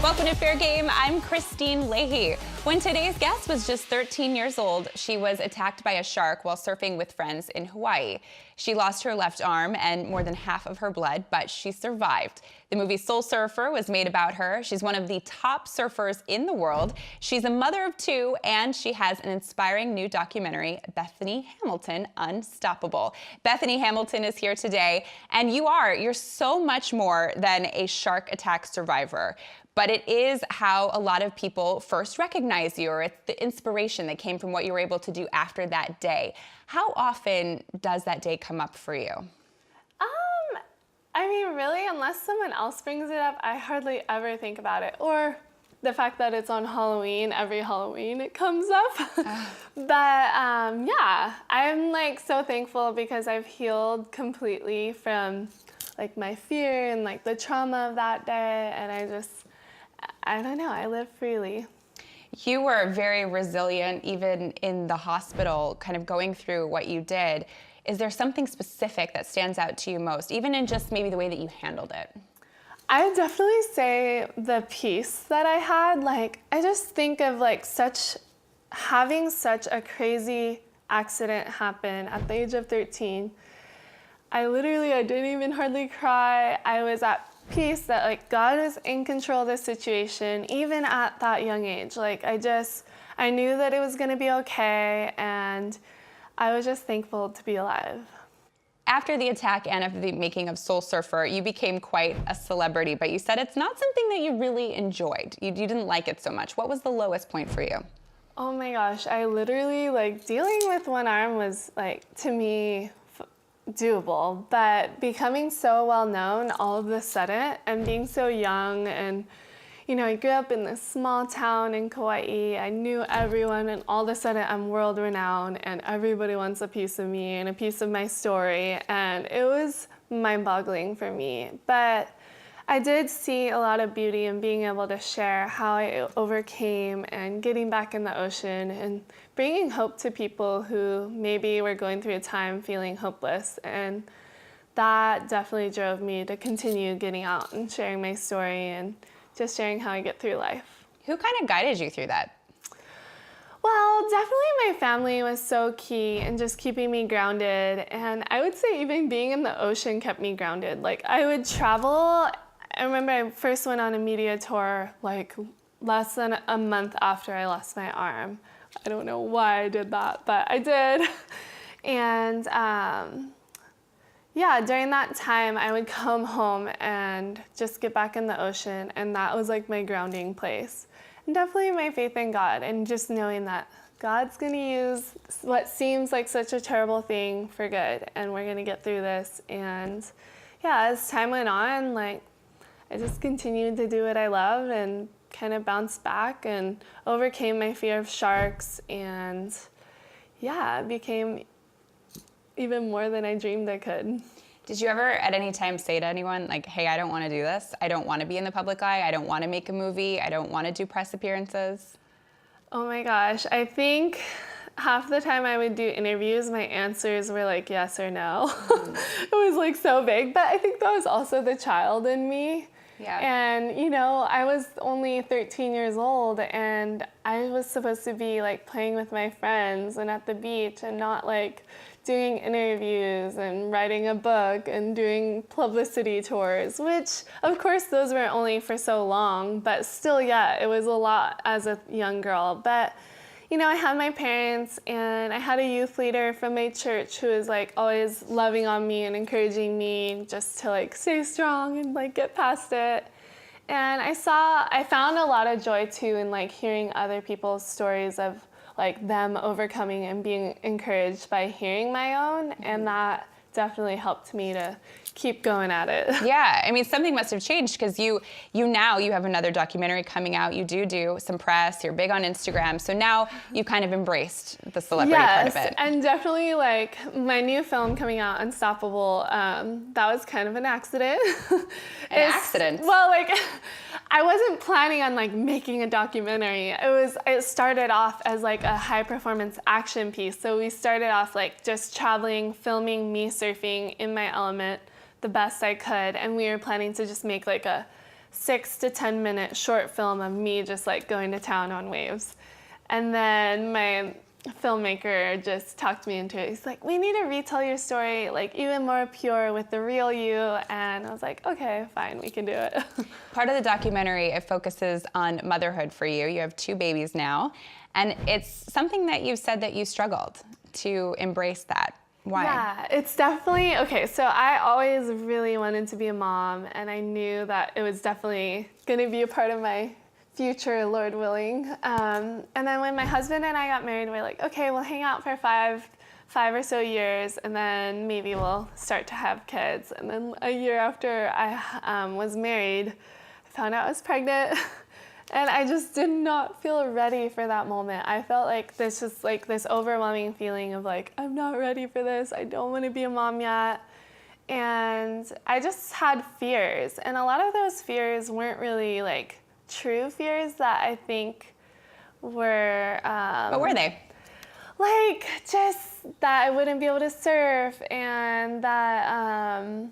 Welcome to Fair Game. I'm Christine Leahy. When today's guest was just 13 years old, she was attacked by a shark while surfing with friends in Hawaii. She lost her left arm and more than half of her blood, but she survived. The movie Soul Surfer was made about her. She's one of the top surfers in the world. She's a mother of two, and she has an inspiring new documentary, Bethany Hamilton, Unstoppable. Bethany Hamilton is here today, and you're so much more than a shark attack survivor. But it is how a lot of people first recognize you, or it's the inspiration that came from what you were able to do after that day. How often does that day come up for you? I mean, really, unless someone else brings it up, I hardly ever think about it. Or the fact that it's on Halloween, every Halloween it comes up. But yeah, I'm like so thankful because I've healed completely from like my fear and like the trauma of that day, and I don't know, I live freely. You were very resilient, even in the hospital, kind of going through what you did. Is there something specific that stands out to you most, even in just maybe the way that you handled it? I would definitely say the peace that I had. Like, I just think of like having such a crazy accident happen at the age of 13. I didn't even hardly cry. I was at peace that like God was in control of the situation, even at that young age. Like I knew that it was gonna be okay, and I was just thankful to be alive. After the attack and after the making of Soul Surfer, you became quite a celebrity, but you said it's not something that you really enjoyed. You didn't like it so much. What was the lowest point for you? Oh my gosh, I literally, like, dealing with one arm was, like, to me, doable, but becoming so well known all of a sudden and being so young, and you know, I grew up in this small town in Kauai. I knew everyone, and all of a sudden I'm world renowned and everybody wants a piece of me and a piece of my story, and it was mind-boggling for me. But I did see a lot of beauty in being able to share how I overcame and getting back in the ocean and bringing hope to people who maybe were going through a time feeling hopeless. And that definitely drove me to continue getting out and sharing my story and just sharing how I get through life. Who kind of guided you through that? Well, definitely my family was so key in just keeping me grounded. And I would say even being in the ocean kept me grounded. Like, I would travel. I remember I first went on a media tour like less than a month after I lost my arm. I don't know why I did that, but I did. And yeah, during that time, I would come home and just get back in the ocean, and that was like my grounding place. And definitely my faith in God, and just knowing that God's gonna use what seems like such a terrible thing for good, and we're gonna get through this. And yeah, as time went on, like, I just continued to do what I love and kind of bounced back and overcame my fear of sharks, and yeah, it became even more than I dreamed I could. Did you ever at any time say to anyone, like, hey, I don't want to do this. I don't want to be in the public eye. I don't want to make a movie. I don't want to do press appearances? Oh my gosh, I think half the time I would do interviews, my answers were like yes or no. It was like so vague, but I think that was also the child in me. Yeah. And you know, I was only 13 years old, and I was supposed to be like playing with my friends and at the beach, and not like doing interviews and writing a book and doing publicity tours, which of course those were only for so long, but still, yeah, it was a lot as a young girl. But you know, I had my parents, and I had a youth leader from my church who was like always loving on me and encouraging me just to like stay strong and like get past it. And I found a lot of joy too in like hearing other people's stories of like them overcoming and being encouraged by hearing my own, and that definitely helped me to keep going at it. Yeah, I mean, something must have changed, because you have another documentary coming out. You do some press. You're big on Instagram. So now you've kind of embraced the celebrity part of it. Yes, and definitely like my new film coming out, Unstoppable, that was kind of an accident. Accident? Well, like, I wasn't planning on like making a documentary. It started off as like a high performance action piece. So we started off like just traveling, filming me surfing in my element the best I could, and we were planning to just make like a 6 to 10 minute short film of me just like going to town on waves. And then my filmmaker just talked me into it. He's like, we need to retell your story like even more pure with the real you. And I was like, okay, fine, we can do it. Part of the documentary, it focuses on motherhood for you. You have 2 babies now, and it's something that you've said that you struggled to embrace that. Why? Yeah, it's definitely, okay, so I always really wanted to be a mom, and I knew that it was definitely gonna be a part of my future, Lord willing. And then when my husband and I got married, we were like, okay, we'll hang out for five or so years, and then maybe we'll start to have kids. And then a year after I was married, I found out I was pregnant. And I just did not feel ready for that moment. I felt like this overwhelming feeling of like, I'm not ready for this. I don't want to be a mom yet. And I just had fears. And a lot of those fears weren't really like true fears that I think were... What were they? Like just that I wouldn't be able to surf, and that...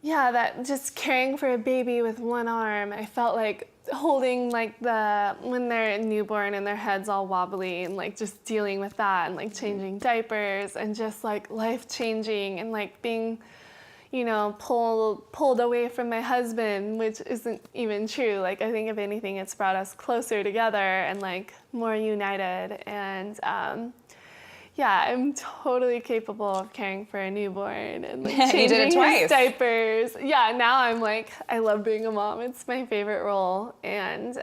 yeah, that just caring for a baby with one arm, I felt like holding like when they're newborn and their head's all wobbly, and like just dealing with that, and like changing diapers, and just like life changing, and like being, you know, pulled away from my husband, which isn't even true. Like I think if anything, it's brought us closer together and like more united. And yeah, I'm totally capable of caring for a newborn and like changing his diapers. Yeah, now I'm like, I love being a mom. It's my favorite role. And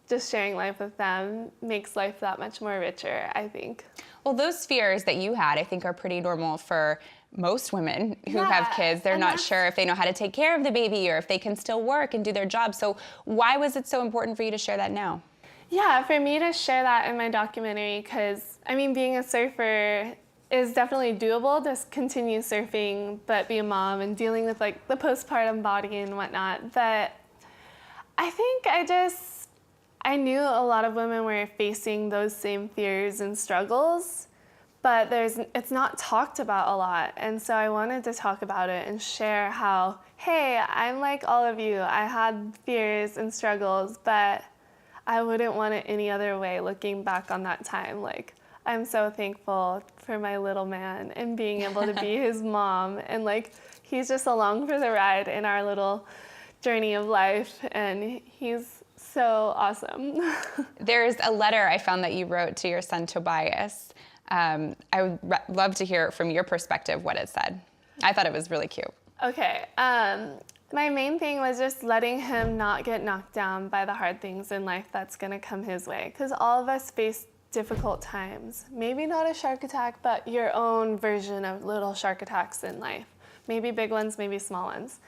just sharing life with them makes life that much more richer, I think. Well, those fears that you had, I think, are pretty normal for most women who have kids. They're not sure if they know how to take care of the baby or if they can still work and do their job. So why was it so important for you to share that now? Yeah, for me to share that in my documentary, because, I mean, being a surfer is definitely doable, just continue surfing, but be a mom and dealing with, like, the postpartum body and whatnot. But I think I knew a lot of women were facing those same fears and struggles, but it's not talked about a lot. And so I wanted to talk about it and share how, hey, I'm like all of you. I had fears and struggles, but I wouldn't want it any other way looking back on that time. Like, I'm so thankful for my little man and being able to be his mom. And like, he's just along for the ride in our little journey of life. And he's so awesome. There's a letter I found that you wrote to your son, Tobias. I would love to hear from your perspective what it said. I thought it was really cute. Okay. My main thing was just letting him not get knocked down by the hard things in life that's going to come his way. Because all of us face difficult times. Maybe not a shark attack, but your own version of little shark attacks in life. Maybe big ones, maybe small ones.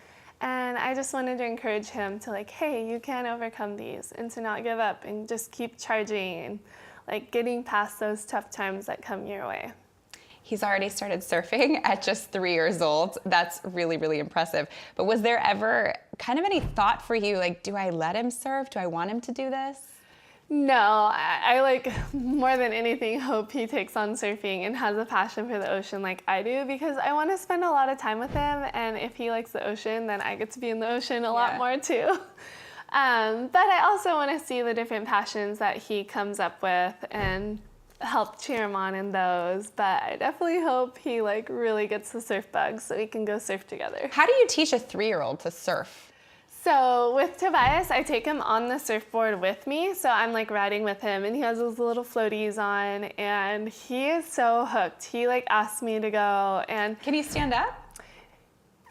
And I just wanted to encourage him to like, hey, you can overcome these, and to not give up and just keep charging and like getting past those tough times that come your way. He's already started surfing at just 3 years old. That's really, really impressive. But was there ever kind of any thought for you, like, do I let him surf? Do I want him to do this? No, I like more than anything hope he takes on surfing and has a passion for the ocean like I do, because I want to spend a lot of time with him, and if he likes the ocean, then I get to be in the ocean a lot more too. But I also want to see the different passions that he comes up with and help cheer him on in those. But I definitely hope he like really gets the surf bug so we can go surf together. How do you teach a 3-year-old to surf? So with Tobias, I take him on the surfboard with me. So I'm like riding with him, and he has those little floaties on, and he is so hooked. He like asks me to go. And can he stand up?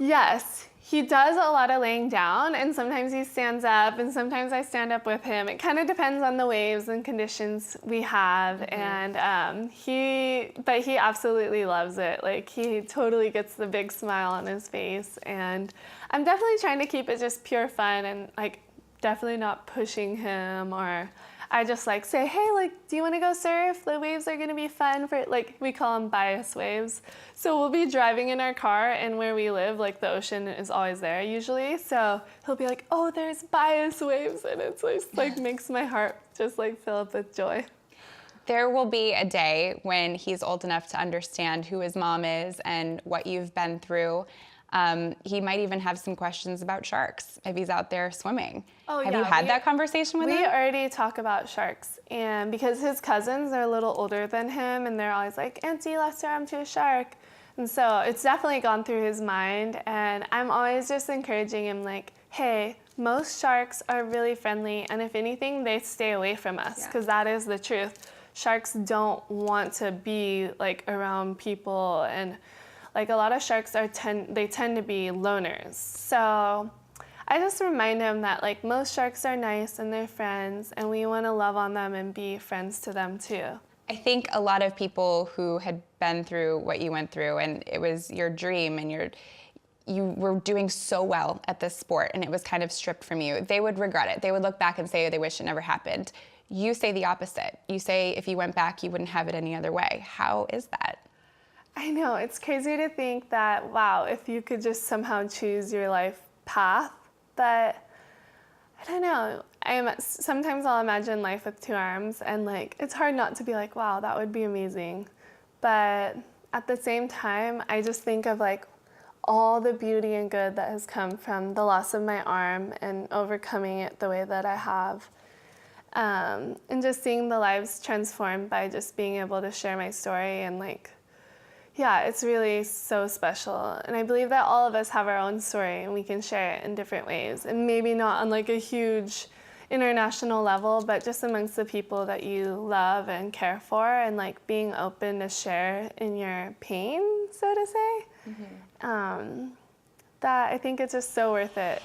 Yes. He does a lot of laying down, and sometimes he stands up, and sometimes I stand up with him. It kind of depends on the waves and conditions we have. Mm-hmm. And he absolutely loves it. Like, he totally gets the big smile on his face. And I'm definitely trying to keep it just pure fun, and like definitely not pushing him, or I just like say, hey, like, do you want to go surf? The waves are going to be fun for, like, we call them bias waves. So we'll be driving in our car, and where we live, like, the ocean is always there usually. So he'll be like, oh, there's bias waves. And it's just like makes my heart just like fill up with joy. There will be a day when he's old enough to understand who his mom is and what you've been through. He might even have some questions about sharks if he's out there swimming. Oh, have yeah, you had that conversation with him? We already talk about sharks, and because his cousins are a little older than him, and they're always like, Auntie, you lost your arm to a shark. And so it's definitely gone through his mind, and I'm always just encouraging him like, hey, most sharks are really friendly, and if anything, they stay away from us, because that is the truth. Sharks don't want to be like around people, and like a lot of sharks tend to be loners. So I just remind him that like most sharks are nice and they're friends, and we want to love on them and be friends to them too. I think a lot of people who had been through what you went through, and it was your dream, and you were doing so well at this sport, and it was kind of stripped from you, they would regret it. They would look back and say they wish it never happened. You say the opposite. You say if you went back, you wouldn't have it any other way. How is that? I know, it's crazy to think that, wow, if you could just somehow choose your life path, that, I don't know, sometimes I'll imagine life with two arms, and like, it's hard not to be like, wow, that would be amazing. But at the same time, I just think of like all the beauty and good that has come from the loss of my arm and overcoming it the way that I have. And just seeing the lives transformed by just being able to share my story, and like, yeah, it's really so special. And I believe that all of us have our own story, and we can share it in different ways. And maybe not on like a huge international level, but just amongst the people that you love and care for, and like being open to share in your pain, so to say. That I think it's just so worth it.